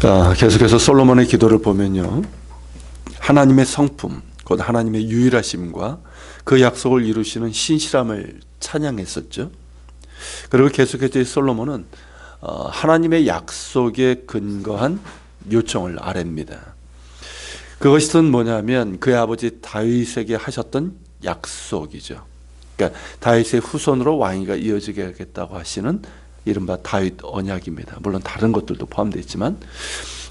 계속해서 솔로몬의 기도를 보면요, 하나님의 성품, 곧 하나님의 유일하심과 그 약속을 이루시는 신실함을 찬양했었죠. 그리고 계속해서 솔로몬은 하나님의 약속에 근거한 요청을 아뢰입니다. 그것은 뭐냐면 그의 아버지 다윗에게 하셨던 약속이죠. 그러니까 다윗의 후손으로 왕위가 이어지게 하겠다고 하시는 이른바 다윗 언약입니다. 물론 다른 것들도 포함되어 있지만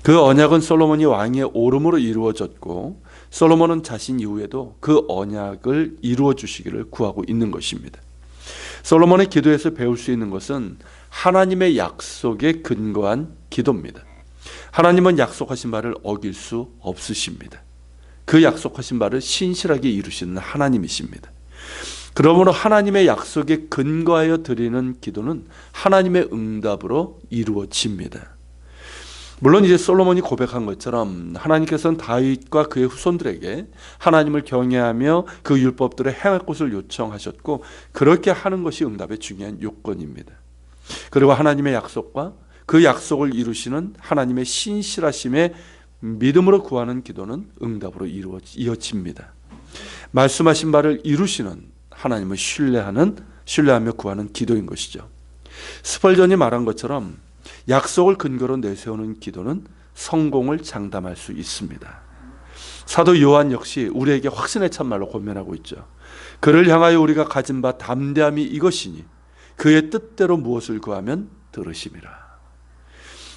그 언약은 솔로몬이 왕위에 오름으로 이루어졌고, 솔로몬은 자신 이후에도 그 언약을 이루어 주시기를 구하고 있는 것입니다. 솔로몬의 기도에서 배울 수 있는 것은 하나님의 약속에 근거한 기도입니다. 하나님은 약속하신 바를 어길 수 없으십니다. 그 약속하신 바를 신실하게 이루시는 하나님이십니다. 그러므로 하나님의 약속에 근거하여 드리는 기도는 하나님의 응답으로 이루어집니다. 물론 이제 솔로몬이 고백한 것처럼 하나님께서는 다윗과 그의 후손들에게 하나님을 경외하며 그 율법들을 행할 것을 요청하셨고, 그렇게 하는 것이 응답의 중요한 요건입니다. 그리고 하나님의 약속과 그 약속을 이루시는 하나님의 신실하심에 믿음으로 구하는 기도는 응답으로 이어집니다. 말씀하신 바를 이루시는 하나님을 신뢰하며 구하는 기도인 것이죠. 스펄전이 말한 것처럼 약속을 근거로 내세우는 기도는 성공을 장담할 수 있습니다. 사도 요한 역시 우리에게 확신에 찬 말로 권면하고 있죠. 그를 향하여 우리가 가진 바 담대함이 이것이니 그의 뜻대로 무엇을 구하면 들으심이라.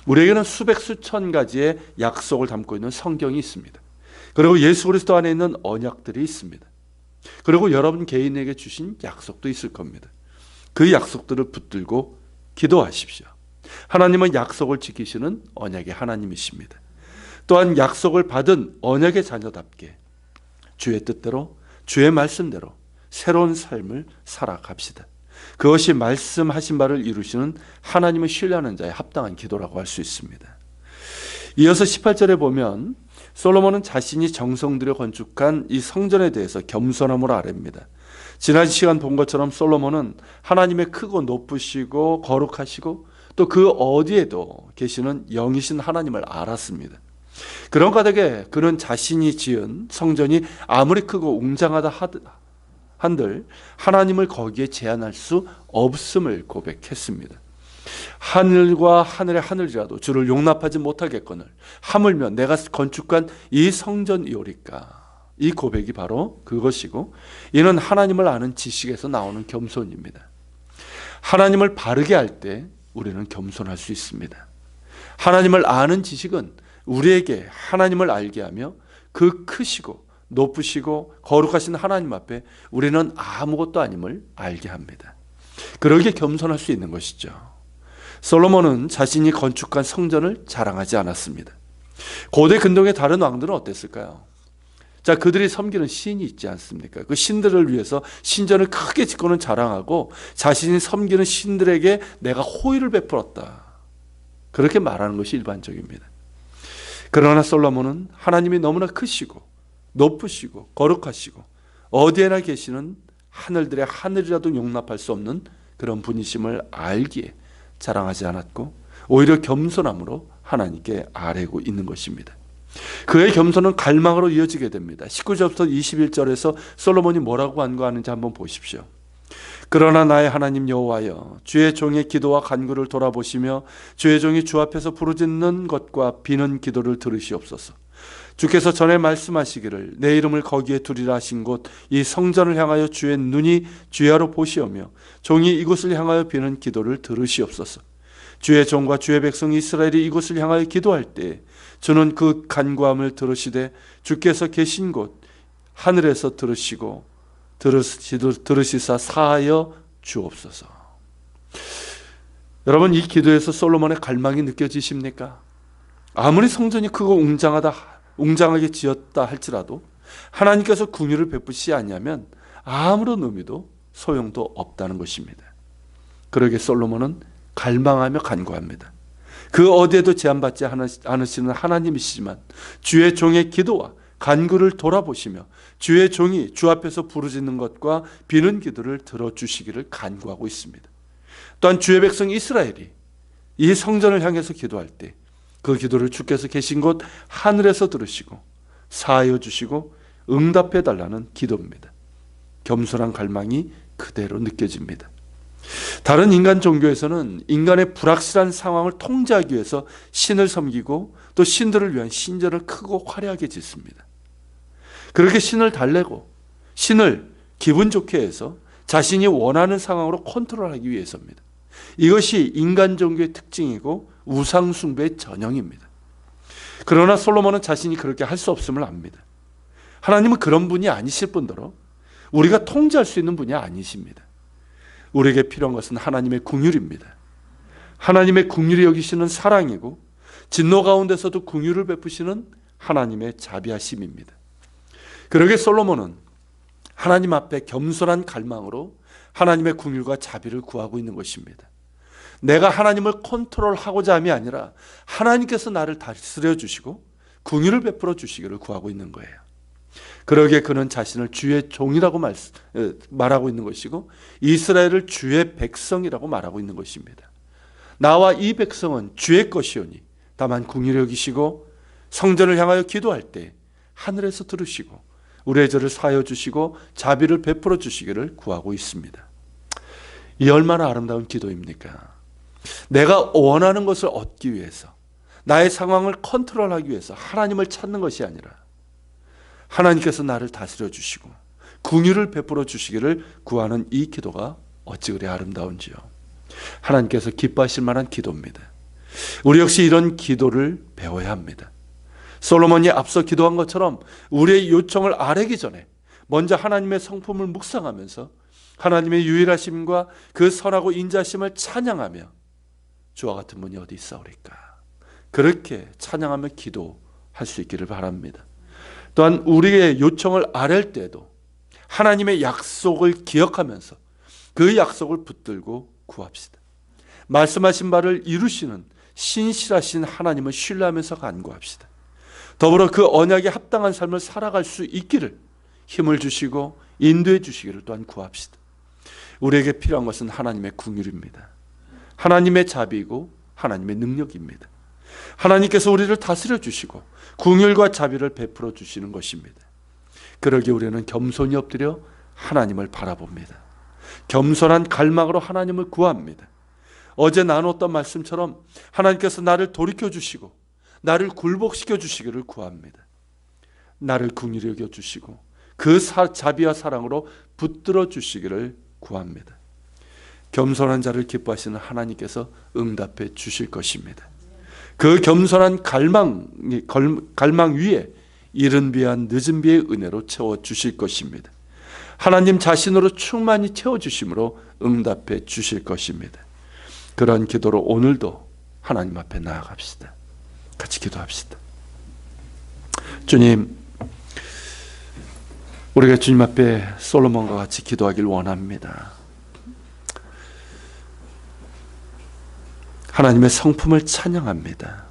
우리에게는 수백 수천 가지의 약속을 담고 있는 성경이 있습니다. 그리고 예수 그리스도 안에 있는 언약들이 있습니다. 그리고 여러분 개인에게 주신 약속도 있을 겁니다. 그 약속들을 붙들고 기도하십시오. 하나님은 약속을 지키시는 언약의 하나님이십니다. 또한 약속을 받은 언약의 자녀답게 주의 뜻대로, 주의 말씀대로 새로운 삶을 살아갑시다. 그것이 말씀하신 바를 이루시는 하나님을 신뢰하는 자의 합당한 기도라고 할 수 있습니다. 이어서 18절에 보면 솔로몬은 자신이 정성 들여 건축한 이 성전에 대해서 겸손함으로 아뢰입니다. 지난 시간 본 것처럼 솔로몬은 하나님의 크고 높으시고 거룩하시고 또 그 어디에도 계시는 영이신 하나님을 알았습니다. 그런 까닭에 그는 자신이 지은 성전이 아무리 크고 웅장하다 한들 하나님을 거기에 제한할 수 없음을 고백했습니다. 하늘과 하늘의 하늘이라도 주를 용납하지 못하겠거늘 하물며 내가 건축한 이 성전이오리까. 이 고백이 바로 그것이고, 이는 하나님을 아는 지식에서 나오는 겸손입니다. 하나님을 바르게 할 때 우리는 겸손할 수 있습니다. 하나님을 아는 지식은 우리에게 하나님을 알게 하며 그 크시고 높으시고 거룩하신 하나님 앞에 우리는 아무것도 아님을 알게 합니다. 그러기에 겸손할 수 있는 것이죠. 솔로몬은 자신이 건축한 성전을 자랑하지 않았습니다. 고대 근동의 다른 왕들은 어땠을까요? 자, 그들이 섬기는 신이 있지 않습니까? 그 신들을 위해서 신전을 크게 짓고는 자랑하고 자신이 섬기는 신들에게 내가 호의를 베풀었다, 그렇게 말하는 것이 일반적입니다. 그러나 솔로몬은 하나님이 너무나 크시고 높으시고 거룩하시고 어디에나 계시는 하늘들의 하늘이라도 용납할 수 없는 그런 분이심을 알기에 자랑하지 않았고, 오히려 겸손함으로 하나님께 아뢰고 있는 것입니다. 그의 겸손은 갈망으로 이어지게 됩니다. 19절부터 21절에서 솔로몬이 뭐라고 간구하는지 한번 보십시오. 그러나 나의 하나님 여호와여, 주의 종의 기도와 간구를 돌아보시며 주의 종이 주 앞에서 부르짖는 것과 비는 기도를 들으시옵소서. 주께서 전에 말씀하시기를 내 이름을 거기에 두리라 하신 곳 이 성전을 향하여 주의 눈이 주야로 보시오며 종이 이곳을 향하여 비는 기도를 들으시옵소서. 주의 종과 주의 백성 이스라엘이 이곳을 향하여 기도할 때 주는 그 간구함을 들으시되 주께서 계신 곳 하늘에서 들으시사 사하여 주옵소서. 여러분, 이 기도에서 솔로몬의 갈망이 느껴지십니까? 아무리 성전이 크고 웅장하게 지었다 할지라도 하나님께서 긍휼을 베푸시지 않으면 아무런 의미도 소용도 없다는 것입니다. 그러기에 솔로몬은 갈망하며 간구합니다. 그 어디에도 제한받지 않으시는 하나님이시지만 주의 종의 기도와 간구를 돌아보시며 주의 종이 주 앞에서 부르짖는 것과 비는 기도를 들어주시기를 간구하고 있습니다. 또한 주의 백성 이스라엘이 이 성전을 향해서 기도할 때 그 기도를 주께서 계신 곳 하늘에서 들으시고 사하여 주시고 응답해 달라는 기도입니다. 겸손한 갈망이 그대로 느껴집니다. 다른 인간 종교에서는 인간의 불확실한 상황을 통제하기 위해서 신을 섬기고 또 신들을 위한 신전을 크고 화려하게 짓습니다. 그렇게 신을 달래고 신을 기분 좋게 해서 자신이 원하는 상황으로 컨트롤하기 위해서입니다. 이것이 인간 종교의 특징이고 우상 숭배의 전형입니다. 그러나 솔로몬은 자신이 그렇게 할 수 없음을 압니다. 하나님은 그런 분이 아니실 뿐더러 우리가 통제할 수 있는 분이 아니십니다. 우리에게 필요한 것은 하나님의 긍휼입니다. 하나님의 긍휼히 여기시는 사랑이고 진노 가운데서도 긍휼을 베푸시는 하나님의 자비하심입니다. 그러게 솔로몬은 하나님 앞에 겸손한 갈망으로 하나님의 긍휼과 자비를 구하고 있는 것입니다. 내가 하나님을 컨트롤하고자 함이 아니라 하나님께서 나를 다스려 주시고 긍휼을 베풀어 주시기를 구하고 있는 거예요. 그러기에 그는 자신을 주의 종이라고 말하고 있는 것이고 이스라엘을 주의 백성이라고 말하고 있는 것입니다. 나와 이 백성은 주의 것이오니 다만 긍휼히 여기시고 성전을 향하여 기도할 때 하늘에서 들으시고 우리의 죄를 사하여 주시고 자비를 베풀어 주시기를 구하고 있습니다. 이 얼마나 아름다운 기도입니까? 내가 원하는 것을 얻기 위해서 나의 상황을 컨트롤하기 위해서 하나님을 찾는 것이 아니라 하나님께서 나를 다스려 주시고 긍휼을 베풀어 주시기를 구하는 이 기도가 어찌 그리 아름다운지요. 하나님께서 기뻐하실 만한 기도입니다. 우리 역시 이런 기도를 배워야 합니다. 솔로몬이 앞서 기도한 것처럼 우리의 요청을 아뢰기 전에 먼저 하나님의 성품을 묵상하면서 하나님의 유일하심과 그 선하고 인자하심을 찬양하며 주와 같은 분이 어디 있사오리까, 그렇게 찬양하며 기도할 수 있기를 바랍니다. 또한 우리의 요청을 아뢰을 때에도 하나님의 약속을 기억하면서 그 약속을 붙들고 구합시다. 말씀하신 바를 이루시는 신실하신 하나님을 신뢰하면서 간구합시다. 더불어 그 언약에 합당한 삶을 살아갈 수 있기를 힘을 주시고 인도해 주시기를 또한 구합시다. 우리에게 필요한 것은 하나님의 긍휼입니다. 하나님의 자비이고 하나님의 능력입니다. 하나님께서 우리를 다스려 주시고 긍휼과 자비를 베풀어 주시는 것입니다. 그러기에 우리는 겸손히 엎드려 하나님을 바라봅니다. 겸손한 갈망으로 하나님을 구합니다. 어제 나눴던 말씀처럼 하나님께서 나를 돌이켜 주시고 나를 굴복시켜 주시기를 구합니다. 나를 긍휼히 여겨 주시고 그 자비와 사랑으로 붙들어 주시기를 구합니다. 겸손한 자를 기뻐하시는 하나님께서 응답해 주실 것입니다. 그 겸손한 갈망 위에 이른 비와 늦은 비의 은혜로 채워주실 것입니다. 하나님 자신으로 충만히 채워주심으로 응답해 주실 것입니다. 그런 기도로 오늘도 하나님 앞에 나아갑시다. 같이 기도합시다. 주님, 우리가 주님 앞에 솔로몬과 같이 기도하길 원합니다. 하나님의 성품을 찬양합니다.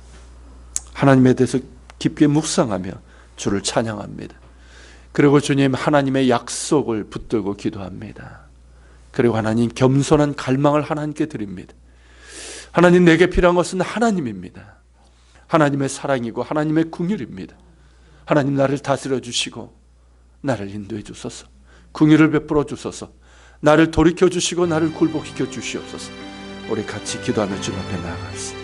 하나님에 대해서 깊게 묵상하며 주를 찬양합니다. 그리고 주님, 하나님의 약속을 붙들고 기도합니다. 그리고 하나님, 겸손한 갈망을 하나님께 드립니다. 하나님, 내게 필요한 것은 하나님입니다. 하나님의 사랑이고 하나님의 긍휼입니다. 하나님, 나를 다스려 주시고 나를 인도해 주소서. 긍휼을 베풀어 주소서. 나를 돌이켜 주시고 나를 굴복시켜 주시옵소서. 우리 같이 기도하며 주님 앞에 나아갑시다.